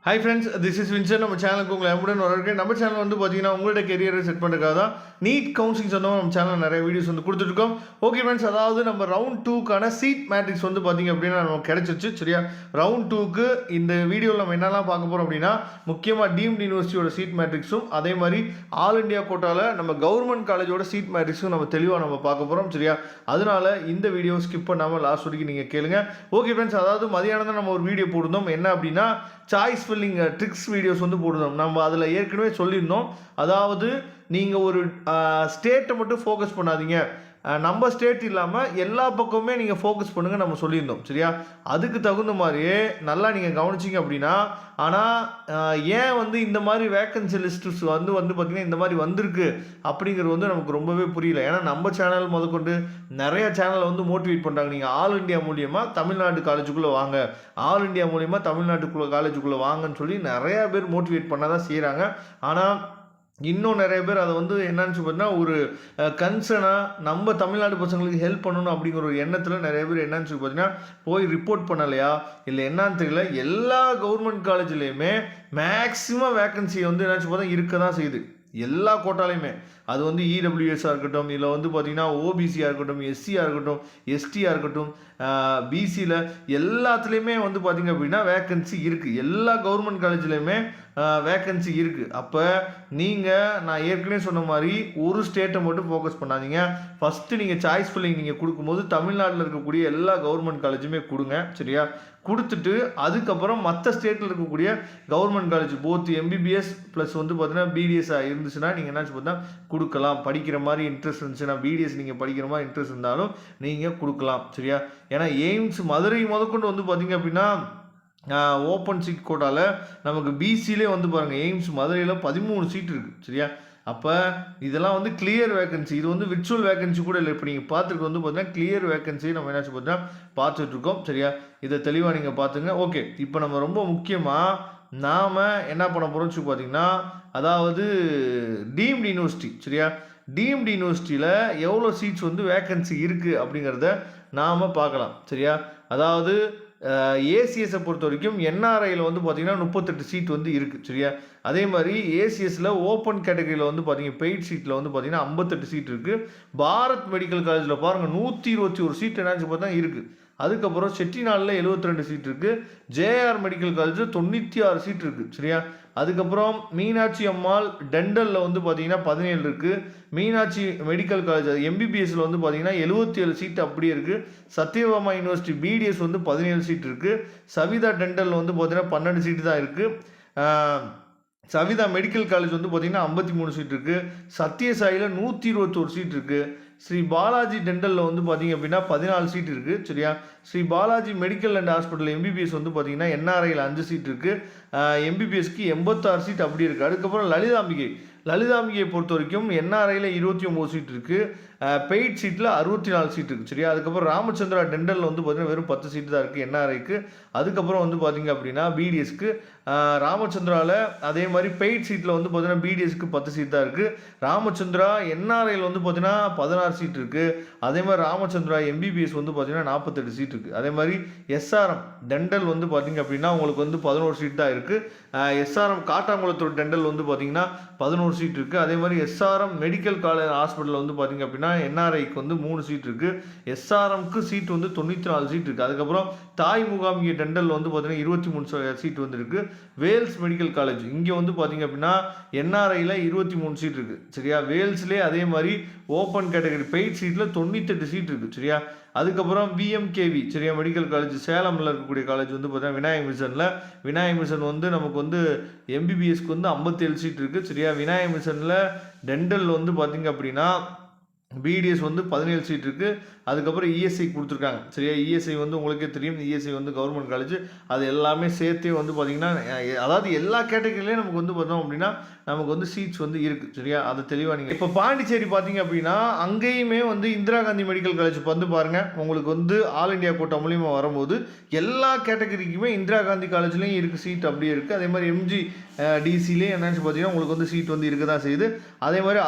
Hi friends, this is Vincent. நம்ம சேனலுக்கு உங்களை அன்புடன் வரவேற்கிறேன். நம்ம சேனல் வந்து பார்த்தீங்கன்னா உங்களோட கெரியரை செட் பண்ணுறதுக்காக தான் நீட் கவுன்சிலிங் சொந்தமாக நம்ம சேனலில் நிறைய வீடியோஸ் வந்து கொடுத்துட்ருக்கோம். ஓகே ஃப்ரெண்ட்ஸ், அதாவது நம்ம ரவுண்ட் 2க்கான சீட் மேட்ரிக்ஸ் வந்து பார்த்தீங்க அப்படின்னா நமக்கு கிடச்சிருச்சு. சரியா, ரவுண்ட் 2க்கு இந்த வீடியோவில் நம்ம என்னெல்லாம் பார்க்க போகிறோம் அப்படின்னா, முக்கியமாக டீம்டு யூனிவர்சிட்டியோட சீட் மேட்ரிக்ஸும் அதே மாதிரி ஆல் இண்டியா கோட்டாவில் நம்ம கவர்மெண்ட் காலேஜோட சீட் மேட்ரிக்ஸும் நம்ம தெளிவாக நம்ம பார்க்க போகிறோம். சரியா, அதனால இந்த வீடியோ ஸ்கிப் பண்ணாமல் லாஸ்ட் வரைக்கும் நீங்கள் கேளுங்க. ஓகே ஃப்ரெண்ட்ஸ், அதாவது மதியானம் தான் நம்ம ஒரு வீடியோ போட்டிருந்தோம். என்ன அப்படின்னா, சாய்ஸ் ஃபில்லிங் ட்ரிக்ஸ் வீடியோஸ் வந்து போடுறோம். நம்ம அதில் ஏற்கனவே சொல்லியிருந்தோம். அதாவது நீங்கள் ஒரு ஸ்டேட்டை மட்டும் ஃபோக்கஸ் பண்ணாதீங்க, நம்ம ஸ்டேட் இல்லாமல் எல்லா பக்கமுமே நீங்கள் ஃபோக்கஸ் பண்ணுங்கள் நம்ம சொல்லியிருந்தோம். சரியா, அதுக்கு தகுந்த மாதிரியே நல்லா நீங்கள் கவனிச்சிங்க அப்படின்னா, ஆனால் ஏன் வந்து இந்த மாதிரி வேக்கன்சி லிஸ்ட்ஸ் வந்து பார்த்திங்கன்னா இந்த மாதிரி வந்திருக்கு அப்படிங்கிறது வந்து நமக்கு ரொம்பவே புரியல. ஏன்னா நம்ம சேனல் முதற்கொண்டு நிறைய சேனலை வந்து மோட்டிவேட் பண்ணுறாங்க, நீங்கள் ஆல் இண்டியா மூலியமாக தமிழ்நாடு காலேஜுக்குள்ளே வாங்க, ஆல் இண்டியா மூலியமாக தமிழ்நாட்டுக்குள்ளே காலேஜுக்குள்ளே வாங்கன்னு சொல்லி நிறையா பேர் மோட்டிவேட் பண்ண தான் செய்கிறாங்க. ஆனால் இன்னும் நிறைய பேர் அதை வந்து என்னன்னு பார்த்தீங்கன்னா ஒரு கன்சர்னாக நம்ம தமிழ்நாடு பசங்களுக்கு ஹெல்ப் பண்ணணும் அப்படிங்கிற ஒரு எண்ணத்தில் நிறைய பேர் என்னன்னு சொல்லி பார்த்தீங்கன்னா போய் ரிப்போர்ட் பண்ணலையா இல்லை என்னன்னு தெரியல. எல்லா கவர்மெண்ட் காலேஜ்லேயுமே மேக்ஸிமம் வேக்கன்சி வந்து என்னன்னு பார்த்தா இருக்க தான் செய்யுது, எல்லா கோட்டாலையுமே. அது வந்து இடபிள்யூஎஸ்ஸாக இருக்கட்டும், இல்லை வந்து பார்த்திங்கன்னா ஓபிசியாக இருக்கட்டும், எஸ்சியாக இருக்கட்டும், எஸ்டியாக இருக்கட்டும், பிசியில் எல்லாத்துலேயுமே வந்து பார்த்திங்க அப்படின்னா வேக்கன்சி இருக்குது. எல்லா கவர்மெண்ட் காலேஜ்லேயுமே வேக்கன்சி இருக்குது. அப்போ நீங்கள் நான் ஏற்கனவே சொன்ன மாதிரி ஒரு ஸ்டேட்டை மட்டும் ஃபோக்கஸ் பண்ணாதீங்க. ஃபஸ்ட்டு நீங்கள் சாய்ஸ் ஃபில்லிங் நீங்கள் கொடுக்கும்போது தமிழ்நாட்டில் இருக்கக்கூடிய எல்லா கவர்மெண்ட் காலேஜுமே கொடுங்க. சரியா, கொடுத்துட்டு அதுக்கப்புறம் மற்ற ஸ்டேட்டில் இருக்கக்கூடிய government college both MBBS plus வந்து பார்த்தீங்கன்னா பிடிஎஸ்ஸாக இருந்துச்சுன்னா நீங்கள் என்னாச்சு பார்த்தா கொடுக்கலாம். படிக்கிற மாதிரி இன்ட்ரெஸ்ட் இருந்துச்சுன்னா, பிடிஎஸ் நீங்கள் படிக்கிற மாதிரி இன்ட்ரெஸ்ட் இருந்தாலும் நீங்கள் கொடுக்கலாம். சரியா, ஏன்னா எய்ம்ஸ் மதுரை முதற்கொண்டு வந்து பார்த்திங்க அப்படின்னா ஓப்பன் சீட் கோட்டாவில் நமக்கு பிசிலே வந்து பாருங்கள், எய்ம்ஸ் மதுரையில் 13 சீட் இருக்குது. சரியா, அப்போ இதெல்லாம் வந்து கிளியர் வேக்கன்சி, இது வந்து விர்ச்சுவல் வேக்கன்சி கூட இல்லை. இப்போ நீங்கள் பார்த்துருக்கு வந்து பார்த்தீங்கன்னா கிளியர் வேக்கன்சி நம்ம என்னாச்சு பார்த்தீங்கன்னா பார்த்துட்ருக்கோம். சரியா, இதை தெளிவாக நீங்கள் பார்த்துங்க. ஓகே, இப்போ நம்ம ரொம்ப முக்கியமாக நாம் என்ன பண்ண போகிறோம்னு சொல்லி பார்த்தீங்கன்னா, அதாவது டீம்டு யூனிவர்சிட்டி. சரியா, டீம்டு யூனிவர்சிட்டியில் எவ்வளோ சீட்ஸ் வந்து வேக்கன்சி இருக்குது அப்படிங்கிறத நாம் பார்க்கலாம். சரியா, அதாவது ஏசிஎஸை பொறுத்த வரைக்கும் என்ஆர்ஐயில் வந்து பார்த்திங்கன்னா 38 சீட் வந்து இருக்குது. சரியா, அதே மாதிரி ஏசிஎஸில் ஓப்பன் கேட்டகரியில் வந்து பார்த்திங்க பெய்ட் சீட்டில் வந்து பார்த்திங்கன்னா 58 சீட் இருக்குது. பாரத் மெடிக்கல் காலேஜில் பாருங்கள் 121 சீட் என்னாச்சு பார்த்தா இருக்குது. அதுக்கப்புறம் செட்டிநாடில் 72 சீட் இருக்குது. ஜேஆர் மெடிக்கல் காலேஜில் 96 சீட் இருக்குது. சரியா, அதுக்கப்புறம் மீனாட்சி அம்மாள் டென்டலில் வந்து பார்த்திங்கன்னா 17 இருக்குது. மீனாட்சி மெடிக்கல் காலேஜ் எம்பிபிஎஸ்சில் வந்து பார்த்திங்கன்னா 77 சீட் அப்படியே இருக்குது. சத்யபாமா யூனிவர்சிட்டி பிடிஎஸ் வந்து 17 சீட் இருக்குது. சவிதா டென்டலில் வந்து பார்த்திங்கன்னா 12 சீட்டு தான் இருக்குது. சவிதா மெடிக்கல் காலேஜ் வந்து பார்த்திங்கன்னா 53 சீட் இருக்குது. சத்யசாயில் 121 சீட் இருக்குது. ஸ்ரீ பாலாஜி டென்டலில் வந்து பார்த்திங்க அப்படின்னா 14 சீட் இருக்குது. சரியா, Shri Balaji medical and hospital MBBS வந்து பார்த்திங்கன்னா என்ஆர்ஐயில் 5 சீட் இருக்குது. எம்பிபிஎஸ்க்கு 86 சீட் அப்படி இருக்குது. அதுக்கப்புறம் லலிதாம்பிகையை பொறுத்த வரைக்கும் என்ஆர்ஐயில் 29 சீட் இருக்குது. பெய்ட் சீட்டில் 64 சீட் இருக்குது. சரியா, அதுக்கப்புறம் ராமச்சந்திரா டென்டலில் வந்து பார்த்திங்கன்னா வெறும் 10 சீட்டு தான் இருக்குது என்ஆர்ஐக்கு. அதுக்கப்புறம் வந்து பார்த்திங்க அப்படின்னா பிடிஎஸ்க்கு ராமச்சந்திராவில் அதே மாதிரி பெய்ட் சீட்டில் வந்து பார்த்திங்கன்னா பிடிஎஸ்க்கு 10 சீட் தான் இருக்குது. ராமச்சந்திரா என்ஆர்ஐயில் வந்து பார்த்திங்கன்னா 16 சீட் இருக்குது. அதே மாதிரி ராமச்சந்திரா எம்பிபிஎஸ் வந்து பார்த்திங்கன்னா 48 சீட் இருக்குது. அதே மாதிரி எஸ்ஆர்எம் டென்டல் வந்து பார்த்திங்க அப்படின்னா உங்களுக்கு வந்து 11 சீட் தான் இருக்குது. எஸ்ஆர்எம் காட்டாங்குளத்தூர் டென்டல் வந்து பார்த்திங்கன்னா 11 சீட் இருக்குது. அதே மாதிரி எஸ்ஆர்எம் மெடிக்கல் காலேஜ் ஹாஸ்பிட்டல் வந்து பார்த்திங்க அப்படின்னா என்ஆர்ஐக்கு வந்து 3 சீட் இருக்குது. எஸ்ஆர்எம்க்கு சீட் வந்து 94 சீட் இருக்குது. அதுக்கப்புறம் தாய் முகாமிகை டென்டல் வந்து பார்த்திங்கன்னா 23 சீட் வந்து இருக்குது. வேல்ஸ் மெடிக்கல் காலேஜ் இங்கே வந்து பார்த்திங்க அப்படின்னா என்ஆர்ஐயில் 23 சீட் இருக்குது. சரியா, வேல்ஸ்லேயே அதே மாதிரி ஓப்பன் கேட்டகரி பெய்ட் சீட்டில் 98 சீட் இருக்குது. சரியா, அதுக்கப்புறம் விஎம்கேவி சரியா மெடிக்கல் காலேஜ் சேலமில் இருக்கக்கூடிய காலேஜ் வந்து பார்த்தீங்கன்னா விநாயக மிஷன் வந்து நமக்கு வந்து எம்பிபிஎஸ்க்கு வந்து 57 சீட் இருக்குது. சரியா, விநாயக மிஷனில் டென்டல் வந்து பார்த்திங்க அப்படின்னா பிடிஎஸ் வந்து 17 சீட் இருக்குது. அதுக்கப்புறம் இஎஸ்ஐ கொடுத்துருக்காங்க. சரியா, இஎஸ்ஐ வந்து உங்களுக்கே தெரியும், இஎஸ்ஐ வந்து கவர்மெண்ட் காலேஜ். அது எல்லாமே சேர்த்தே வந்து பார்த்திங்கன்னா அதாவது எல்லா கேட்டகரியிலையும் நமக்கு வந்து பார்த்தோம் அப்படின்னா நமக்கு வந்து சீட்ஸ் வந்து இருக்குது. சரியா, அது தெளிவாக நீங்கள் இப்போ பாண்டிச்சேரி பார்த்தீங்க அப்படின்னா அங்கேயுமே வந்து இந்திரா காந்தி மெடிக்கல் காலேஜ் வந்து பாருங்கள், உங்களுக்கு வந்து ஆல் இண்டியா கோட்டா மூலியமாக வரும்போது எல்லா கேட்டகரிக்குமே இந்திரா காந்தி காலேஜ்லேயும் இருக்குது சீட் அப்படியே இருக்குது. அதே மாதிரி எம்ஜி டிசிலேயே என்னன்னு பார்த்தீங்கன்னா உங்களுக்கு வந்து சீட் வந்து இருக்க தான் செய்யுது. அதே மாதிரி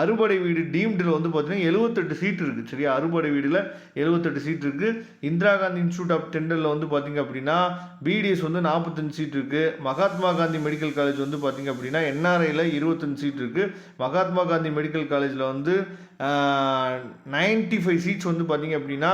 அறுபடை வீடு டீம்டில் வந்து பார்த்தீங்கன்னா 78 சீட் இருக்குது. சரியா, சரியா. அறுபடை வீடில் 78 சீட் இருக்குது. இந்திரா காந்தி இன்ஸ்டியூட் ஆஃப் டெண்டரில் வந்து பார்த்திங்க அப்படின்னா பிடிஎஸ் வந்து 45 சீட் இருக்குது. மகாத்மா காந்தி மெடிக்கல் காலேஜ் வந்து பார்த்திங்க அப்படின்னா என்ஆர்ஐயில் 25 சீட் இருக்குது. மகாத்மா காந்தி மெடிக்கல் காலேஜில் வந்து 95 சீட்ஸ் வந்து பார்த்திங்க அப்படின்னா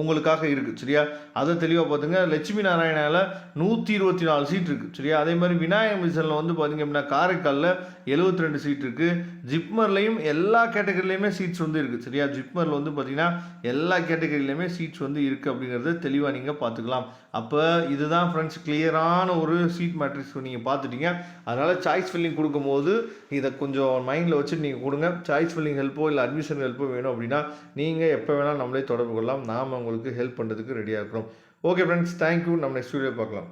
உங்களுக்காக இருக்குது சரியா. அதை தெளிவாக பார்த்துங்க. லட்சுமி நாராயணாவில் 124 சீட் இருக்குது சரியா. அதே மாதிரி விநாயகர் மிஷனில் வந்து பார்த்திங்க அப்படின்னா காரைக்காலில் 72 சீட் இருக்குது. ஜிப்மர்லையும் எல்லா கேட்டகரிலையுமே சீட்ஸ் வந்து இருக்குது சரியா. ஜிப்மரில் வந்து பார்த்திங்கன்னா எல்லா கேட்டகரியிலையுமே சீட்ஸ் வந்து இருக்குது அப்படிங்கிறத தெளிவாக நீங்கள் பார்த்துக்கலாம். அப்போ இதுதான் ஃப்ரெண்ட்ஸ் கிளியரான ஒரு சீட் மேட்ரிக்ஸ் நீங்கள் பார்த்துட்டீங்க. அதனால் சாய்ஸ் ஃபில்லிங் கொடுக்கும்போது இதை கொஞ்சம் மைண்டில் வச்சுட்டு நீங்கள் கொடுங்க. சாய்ஸ் ஃபில்லிங் ஹெல்ப்போ இல்லை அட்மிஷன் ஹெல்ப்போ வேணும் அப்படின்னா நீங்கள் எப்போ வேணாலும் நம்மளே தொடர்பு கொள்ளலாம். நாம் உங்களுக்கு ஹெல்ப் பண்ணுறதுக்கு ரெடியாக இருக்கிறோம். Okay friends, thank you. நம்ம நெக்ஸ்ட் வீடியோ பார்க்கலாம்.